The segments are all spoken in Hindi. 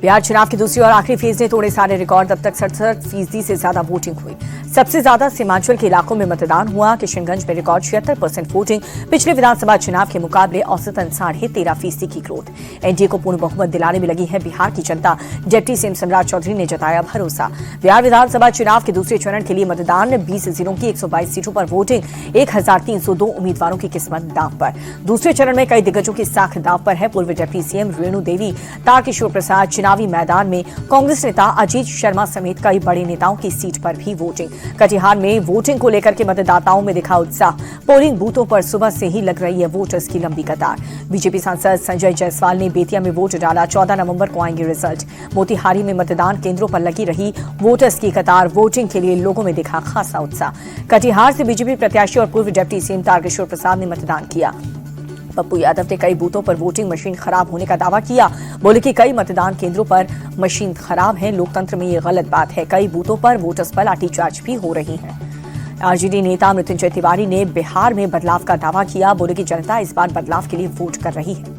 बिहार चुनाव की दूसरी और आखिरी फेज ने तोड़े सारे रिकॉर्ड। अब तक 67% से ज्यादा वोटिंग हुई। सबसे ज्यादा सीमांचल के इलाकों में मतदान हुआ। किशनगंज में रिकॉर्ड 76% वोटिंग। पिछले विधानसभा चुनाव के मुकाबले औसतन 13.5% की ग्रोथ। एनडीए को पूर्ण बहुमत दिलाने में लगी है बिहार की जनता। डिप्टी सीएम सम्राट चौधरी ने जताया भरोसा। बिहार विधानसभा चुनाव के दूसरे चरण के लिए मतदान। 20 जिलों की 122 सीटों पर वोटिंग। 1302 उम्मीदवारों की किस्मत दांव पर। दूसरे चरण में कई दिग्गजों की साख दांव पर है। पूर्व डिप्टी सीएम रेणु देवी, तारकिशोर प्रसाद, चुनावी मैदान में कांग्रेस नेता अजीत शर्मा समेत कई बड़े नेताओं की सीट पर भी वोटिंग। कटिहार में वोटिंग को लेकर के मतदाताओं में दिखा उत्साह। पोलिंग बूथों पर सुबह से ही लग रही है वोटर्स की लंबी कतार। बीजेपी सांसद संजय जायसवाल ने बेतिया में वोट डाला। 14 नवंबर को आएंगे रिजल्ट। मोतिहारी में मतदान केंद्रों पर लगी रही वोटर्स की कतार। वोटिंग के लिए लोगों में दिखा खासा उत्साह। कटिहार से बीजेपी प्रत्याशी और पूर्व डिप्टी सीएम तारकिशोर प्रसाद ने मतदान किया। पप्पू यादव ने कई बूथों पर वोटिंग मशीन खराब होने का दावा किया। बोले कि कई मतदान केंद्रों पर मशीन खराब है। लोकतंत्र में ये गलत बात है। कई बूथों पर वोटर्स पर लाठीचार्ज भी हो रही है। आरजेडी नेता मृत्युंजय तिवारी ने बिहार में बदलाव का दावा किया। बोले कि जनता इस बार बदलाव के लिए वोट कर रही है।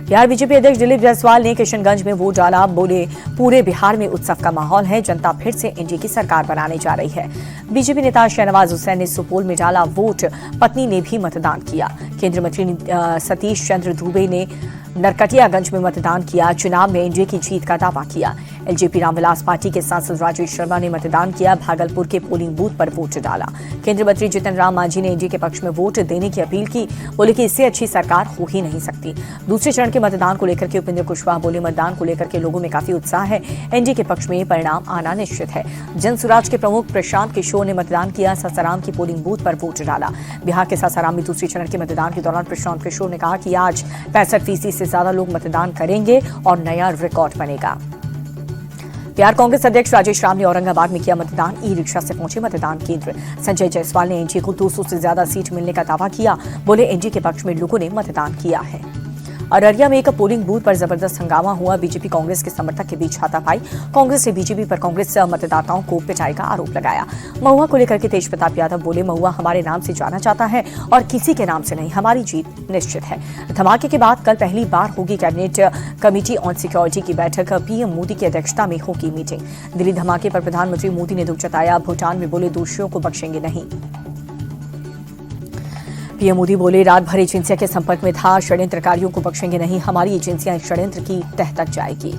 बिहार बीजेपी अध्यक्ष दिलीप जायसवाल ने किशनगंज में वोट डाला। बोले पूरे बिहार में उत्सव का माहौल है। जनता फिर से एनडीए की सरकार बनाने जा रही है। बीजेपी नेता शहनवाज हुसैन ने सुपौल में डाला वोट। पत्नी ने भी मतदान किया। केंद्रीय मंत्री सतीश चंद्र दुबे ने नरकटियागंज में मतदान किया। चुनाव में एनडीए की जीत का दावा किया। एलजेपी रामविलास पार्टी के सांसद राजेश शर्मा ने मतदान किया। भागलपुर के पोलिंग बूथ पर वोट डाला। केंद्रीय मंत्री जितन राम मांझी ने एनडीए के पक्ष में वोट देने की अपील की। बोले कि इससे अच्छी सरकार हो ही नहीं सकती। दूसरे चरण के मतदान को लेकर के उपेंद्र कुशवाहा बोले मतदान को लेकर के लोगों में काफी उत्साह है। एनडीए के पक्ष में परिणाम आना निश्चित है। जनसुराज के प्रमुख प्रशांत किशोर ने मतदान किया। सासाराम की पोलिंग बूथ पर वोट डाला। बिहार के सासाराम में दूसरे चरण के मतदान के दौरान प्रशांत किशोर ने कहा कि आज 65% से ज्यादा लोग मतदान करेंगे और नया रिकॉर्ड बनेगा। बिहार कांग्रेस अध्यक्ष राजेश राम ने औरंगाबाद में किया मतदान। ई रिक्शा से पहुंचे मतदान केंद्र। संजय जायसवाल ने एनडीए को 200 से ज्यादा सीट मिलने का दावा किया। बोले एनडीए के पक्ष में लोगों ने मतदान किया है। अररिया में एक पोलिंग बूथ पर जबरदस्त हंगामा हुआ। बीजेपी कांग्रेस के समर्थक के बीच हाथापाई। कांग्रेस ने बीजेपी पर कांग्रेस मतदाताओं को पिटाई का आरोप लगाया। महुआ को लेकर के तेज प्रताप यादव बोले महुआ हमारे नाम से जाना चाहता है और किसी के नाम से नहीं। हमारी जीत निश्चित है। धमाके के बाद कल पहली बार होगी कैबिनेट कमेटी ऑन सिक्योरिटी की बैठक। पीएम मोदी की अध्यक्षता में होगी मीटिंग। दिल्ली धमाके पर प्रधानमंत्री मोदी ने दुख जताया। भूटान में बोले दोषियों को बख्शेंगे नहीं। पीएम मोदी बोले रात भर एजेंसिया के संपर्क में था। षड्यंत्रकारियों को बख्शेंगे नहीं। हमारी एजेंसियां इस षड्यंत्र की तह तक जाएगी।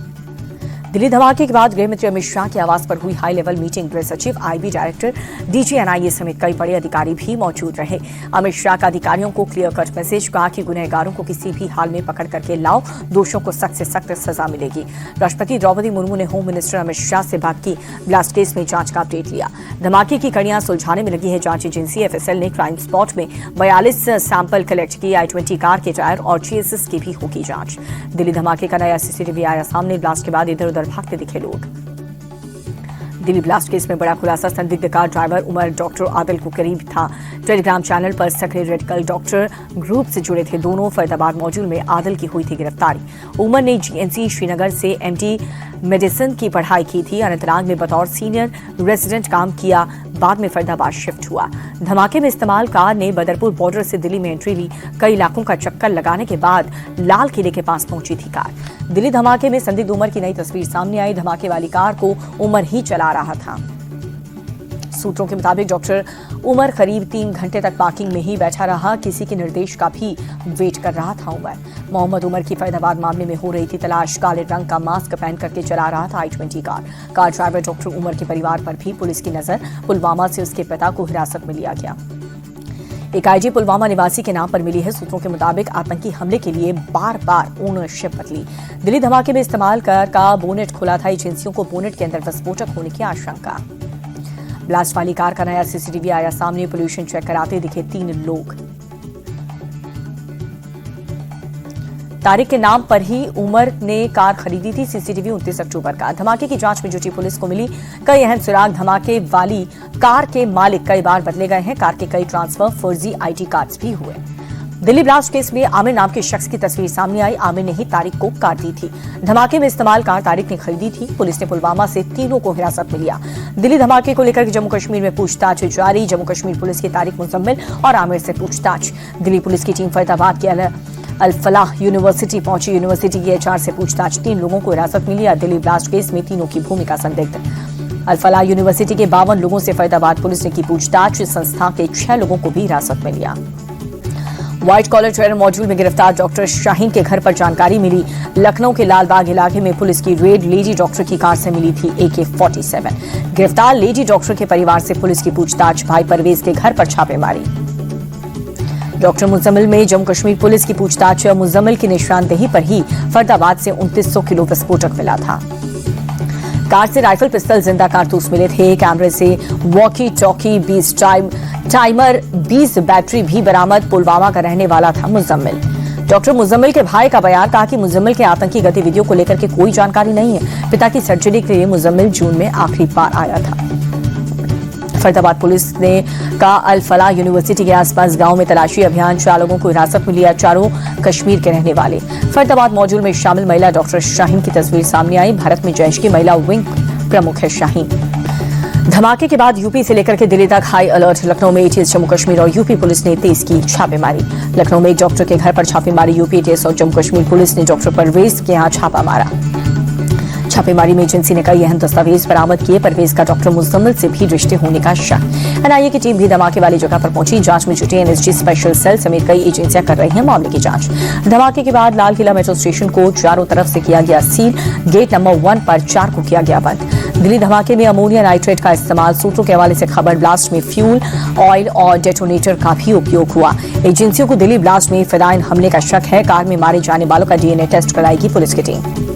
दिल्ली धमाके के बाद गृहमंत्री अमित शाह के आवास पर हुई हाई लेवल मीटिंग। गृह सचिव, आईबी डायरेक्टर, डीजी एनआईए समेत कई बड़े अधिकारी भी मौजूद रहे। अमित शाह का अधिकारियों को क्लियर कट मैसेज। कहा कि गुनहगारों को किसी भी हाल में पकड़ करके लाओ। दोषियों को सख्त से सख्त सजा मिलेगी। राष्ट्रपति द्रौपदी मुर्मू ने होम मिनिस्टर अमित शाह से बात की। ब्लास्ट केस में जांच का अपडेट लिया। धमाके की कड़ियां सुलझाने में लगी है जांच एजेंसी। एफएसएल ने क्राइम स्पॉट में 42 सैंपल कलेक्ट किए। i20 कार के टायर और चेसिस की भी होगी जांच। दिल्ली धमाके का नया सीसीटीवी आया सामने। ब्लास्ट के बाद इधर भागते दिखे लोग। दिल्ली ब्लास्ट केस में बड़ा खुलासा। संदिग्ध car driver Umar doctor Adil को करीब था। टेलीग्राम चैनल पर सक्रिय रेडिकल डॉक्टर ग्रुप से जुड़े थे दोनों। फरीदाबाद मॉड्यूल में आदिल की हुई थी गिरफ्तारी। उमर ने जीएनसी श्रीनगर से एमडी मेडिसिन की पढ़ाई की थी। अनंतनाग में बतौर सीनियर रेजिडेंट काम किया। बाद में फरीदाबाद शिफ्ट हुआ। धमाके में इस्तेमाल कार ने बदरपुर बॉर्डर से दिल्ली में एंट्री ली। कई इलाकों का चक्कर लगाने के बाद लाल किले के पास पहुंची थी कार। दिल्ली धमाके में संदिग्ध उमर की नई तस्वीर सामने आई। धमाके वाली कार को उमर ही चला रहा था। सूत्रों के मुताबिक डॉक्टर उमर करीब 3 घंटे तक पार्किंग में ही बैठा रहा। किसी के निर्देश का भी वेट कर रहा था उमर। मोहम्मद उमर की फरीदाबाद मामले में हो रही थी तलाश। काले रंग का मास्क पहन करके चला रहा था i20 car driver doctor Umar के परिवार पर भी पुलिस की नजर। पुलवामा से उसके पिता को हिरासत में लिया गया। एक आईजी पुलवामा निवासी के नाम पर मिली है। सूत्रों के मुताबिक आतंकी हमले के लिए बार बार ओनरशिप बदली। दिल्ली धमाके में इस्तेमाल कार का बोनेट खुला था। एजेंसियों को बोनेट के अंदर विस्फोटक होने की आशंका। ब्लास्ट वाली कार का नया सीसीटीवी आया सामने। पोल्यूशन चेक कराते दिखे 3 लोग। तारिक के नाम पर ही उमर ने कार खरीदी थी। सीसीटीवी 29 अक्टूबर का। धमाके की जांच में जुटी पुलिस को मिली कई अहम सुराग। धमाके वाली कार के मालिक कई बार बदले गए हैं। कार के कई ट्रांसफर, फर्जी आईटी कार्ड्स भी हुए। दिल्ली ब्लास्ट केस में आमिर नाम के शख्स की तस्वीर सामने आई। आमिर ने ही तारिक को कार दी थी। धमाके में इस्तेमाल कार तारिक ने खरीदी थी। पुलिस ने पुलवामा से तीनों को हिरासत में लिया। दिल्ली धमाके को लेकर जम्मू कश्मीर में पूछताछ जारी। जम्मू कश्मीर पुलिस की तारिक मुजम्मिल और आमिर से पूछताछ। दिल्ली पुलिस की टीम फरीदाबाद के अल फलाह यूनिवर्सिटी पहुंची। यूनिवर्सिटी की एचआर से पूछताछ, 3 लोगों को हिरासत मिली। दिल्ली ब्लास्ट केस में तीनों की भूमिका संदिग्ध। अल फलाह यूनिवर्सिटी के 52 लोगों से फरीदाबाद पुलिस ने की पूछताछ। संस्था के 6 लोगों को भी हिरासत में लिया। व्हाइट कॉलर टेरर मॉड्यूल में गिरफ्तार डॉक्टर शाहीन के घर पर जानकारी मिली। लखनऊ के लालबाग इलाके में पुलिस की रेड, लेडी डॉक्टर की कार से मिली थी AK-47। गिरफ्तार लेडी डॉक्टर के परिवार से पुलिस की पूछताछ। भाई परवेज के घर पर छापेमारी। डॉक्टर मुजम्मिल में जम्मू कश्मीर पुलिस की पूछताछ। मुजम्मिल की निशानदेही पर ही फरीदाबाद से 2900 किलो विस्फोटक मिला था। कार से राइफल, पिस्टल, जिंदा कारतूस मिले थे। कैमरे से वॉकी टॉकी, 20 टाइमर, 20 बैटरी भी बरामद। पुलवामा का रहने वाला था मुजम्मिल। डॉक्टर मुजम्मिल के भाई का बयान, कहा कि मुजम्मिल के आतंकी गतिविधियों को लेकर के कोई जानकारी नहीं है। पिता की सर्जरी के लिए मुजम्मिल जून में आखिरी बार आया था। फरीदाबाद पुलिस ने का अल फलाह यूनिवर्सिटी के आसपास गांव में तलाशी अभियान। 4 लोगों को हिरासत में लिया, चारों कश्मीर के रहने वाले। फरीदाबाद मॉड्यूल में शामिल महिला डॉक्टर शाहीन की तस्वीर सामने आई। भारत में जैश की महिला विंग प्रमुख है शाहीन। धमाके के बाद यूपी से लेकर के दिल्ली तक हाई अलर्ट। लखनऊ में ATS, जम्मू कश्मीर और यूपी पुलिस ने तेज की छापेमारी। लखनऊ में एक डॉक्टर के घर पर छापेमारी। यूपी ATS और जम्मू कश्मीर पुलिस ने डॉक्टर परवेज के यहां छापा मारा। छापेमारी में एजेंसी ने कई अहम दस्तावेज बरामद किए। परवेज का डॉक्टर मुजम्मिल से भी रिश्ते होने का शक। NIA की टीम भी धमाके वाली जगह पर पहुंची। जांच में जुटी NSG स्पेशल सेल समेत कई एजेंसियां कर रही हैं मामले की जांच। धमाके के बाद लाल किला मेट्रो स्टेशन को चारों तरफ से किया गया सील। गेट नंबर 1 पर 4 को किया गया बंद। दिल्ली धमाके में अमोनिया नाइट्रेट का इस्तेमाल। सूत्रों के हवाले से खबर, ब्लास्ट में फ्यूल, ऑयल और डेटोनेटर का भी उपयोग हुआ। एजेंसियों को दिल्ली ब्लास्ट में फिदायन हमले का शक है। कार में मारे जाने वालों का DNA टेस्ट कराएगी पुलिस की टीम।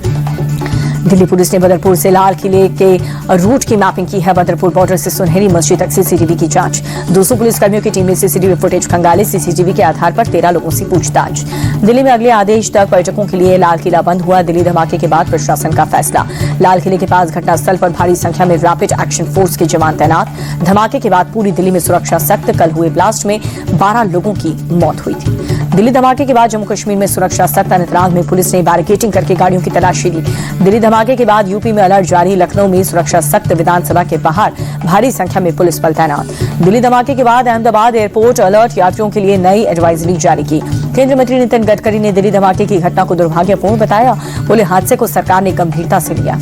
दिल्ली पुलिस ने बदरपुर से लाल किले के रूट की मैपिंग की है। बदरपुर बॉर्डर से सुनहरी मस्जिद तक CCTV की जांच। 200 पुलिसकर्मियों की टीम ने CCTV फुटेज खंगाले। CCTV के आधार पर 13 लोगों से पूछताछ। दिल्ली में अगले आदेश तक पर्यटकों के लिए लाल किला बंद हुआ। दिल्ली धमाके के बाद प्रशासन का फैसला। लाल किले के पास घटनास्थल पर भारी संख्या में रैपिड एक्शन फोर्स के जवान तैनात। धमाके के बाद पूरी दिल्ली में सुरक्षा सख्त। कल हुए ब्लास्ट में 12 लोगों की मौत हुई थी। दिल्ली धमाके के बाद जम्मू कश्मीर में सुरक्षा सख्त। अनंतनाग में पुलिस ने बैरिकेडिंग करके गाड़ियों की तलाशी ली। दिल्ली धमाके के बाद यूपी में अलर्ट जारी। लखनऊ में सुरक्षा सख्त। विधानसभा के बाहर भारी संख्या में पुलिस बल तैनात। दिल्ली धमाके के बाद अहमदाबाद एयरपोर्ट अलर्ट। यात्रियों के लिए नई एडवाइजरी जारी की। केंद्रीय मंत्री नितिन गडकरी ने दिल्ली धमाके की घटना को दुर्भाग्यपूर्ण बताया। बोले, हादसे को सरकार ने गंभीरता से लिया।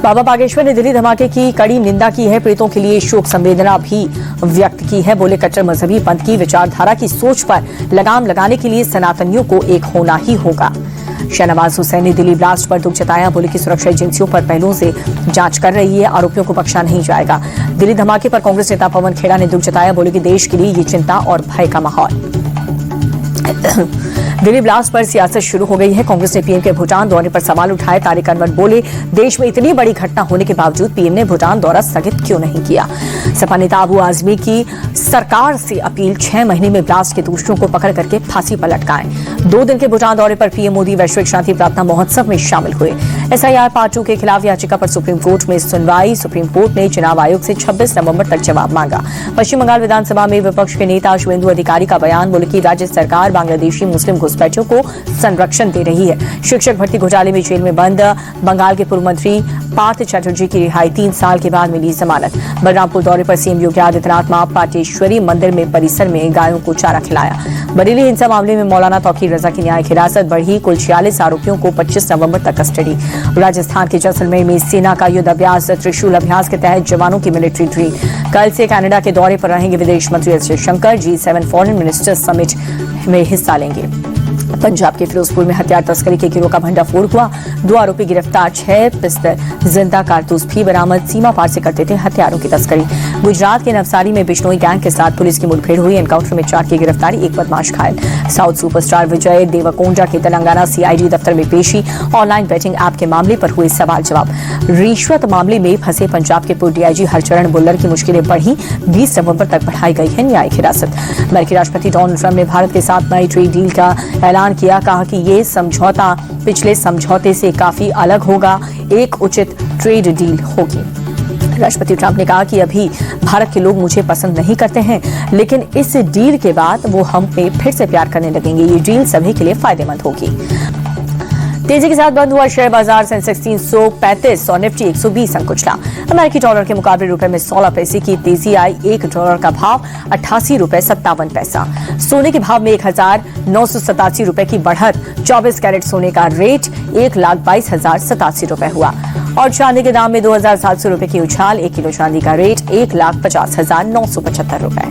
बाबा बागेश्वर ने दिल्ली धमाके की कड़ी निंदा की है। पीड़ितों के लिए शोक संवेदना भी व्यक्त की है। बोले, कट्टर मजहबी पंथ की विचारधारा की सोच पर लगाम लगाने के लिए सनातनियों को एक होना ही होगा। शहनवाज हुसैन ने दिल्ली ब्लास्ट पर दुख जताया। बोले कि सुरक्षा एजेंसियों पर पहलुओं से जांच कर रही है। आरोपियों को बख्शा नहीं जाएगा। दिल्ली धमाके पर कांग्रेस नेता पवन खेड़ा ने दुख जताया। बोले कि देश के लिए ये चिंता और भय का माहौल। दिल्ली ब्लास्ट पर सियासत शुरू हो गई है। कांग्रेस ने पीएम के भूटान दौरे पर सवाल उठाए। तारिक अनवर बोले, देश में इतनी बड़ी घटना होने के बावजूद पीएम ने भूटान दौरा स्थगित क्यों नहीं किया। सपा नेता अबू आजमी की सरकार से अपील, 6 महीने में ब्लास्ट के दोषियों को पकड़ करके फांसी पर लटकाएं। 2 दिन के भूटान दौरे पर पीएम मोदी वैश्विक शांति प्रार्थना महोत्सव में शामिल हुए। SIR पार्ट 2 के खिलाफ याचिका पर सुप्रीम कोर्ट में सुनवाई। सुप्रीम कोर्ट ने चुनाव आयोग से 26 नवंबर तक जवाब मांगा। पश्चिम बंगाल विधानसभा में विपक्ष के नेता शुभेंदु अधिकारी का बयान। बोले कि राज्य सरकार बांग्लादेशी मुस्लिम घुसपैठियों को संरक्षण दे रही है। शिक्षक भर्ती घोटाले में जेल में बंद बंगाल के पूर्व मंत्री पार्थ चैटर्जी की रिहाई। 3 साल के बाद मिली जमानत। बलरामपुर दौरे पर सीएम योगी आदित्यनाथ मां पाटेश्वरी मंदिर में परिसर में गायों को चारा खिलाया। बरेली हिंसा मामले में मौलाना तौकीर रजा की न्यायिक हिरासत बढ़ी। कुल 46 आरोपियों को 25 नवंबर तक कस्टडी। राजस्थान के जैसलमेर में सेना का युद्ध अभ्यास। त्रिशूल अभ्यास के तहत जवानों की मिलिट्री ड्रिल। कल से कनाडा के दौरे पर रहेंगे विदेश मंत्री S Jaishankar. G7 foreign ministers summit में हिस्सा लेंगे। पंजाब के फिरोजपुर में हथियार तस्करी के गिरोह का भंडाफोड़ हुआ। 2 आरोपी गिरफ्तार। 6 पिस्टल, जिंदा कारतूस भी बरामद। सीमा पार से करते थे हथियारों की तस्करी। गुजरात के नवसारी में बिश्नोई गैंग के साथ पुलिस की मुठभेड़ हुई। एनकाउंटर में 4 की गिरफ्तारी, 1 बदमाश घायल। साउथ सुपरस्टार विजय देवरकोंडा की तेलंगाना CID दफ्तर में पेशी। ऑनलाइन बेटिंग ऐप के मामले पर हुए सवाल जवाब। रिश्वत मामले में फंसे पंजाब के पूर्व DIG हरचरण बुल्लर की मुश्किलें बढ़ी। 20 नवंबर तक बढ़ाई गई है न्यायिक हिरासत। अमेरिकी राष्ट्रपति डोनाल्ड ट्रंप ने भारत के साथ नई ट्रेड डील का ऐलान किया। कहा कि ये समझौता पिछले समझौते से काफी अलग होगा। एक उचित ट्रेड डील होगी। राष्ट्रपति ट्रंप ने कहा कि अभी भारत के लोग मुझे पसंद नहीं करते हैं, लेकिन इस डील के बाद वो हम पे फिर से प्यार करने लगेंगे। ये डील सभी के लिए फायदेमंद होगी। तेजी के साथ बंद हुआ शेयर बाजार। सेंसेक्स 335 और निफ्टी 120 अंक कुचला। अमेरिकी डॉलर के मुकाबले रुपए में 16 पैसे की तेजी आई। $1 का भाव 88 रुपए 57 पैसा। सोने के भाव में 1,987 रुपए की बढ़त। 24 कैरेट सोने का रेट 1,22,087 रुपए हुआ और चांदी के दाम में 2,700 रुपए की उछाल। 1 किलो चांदी का रेट 1,50,975 रुपए।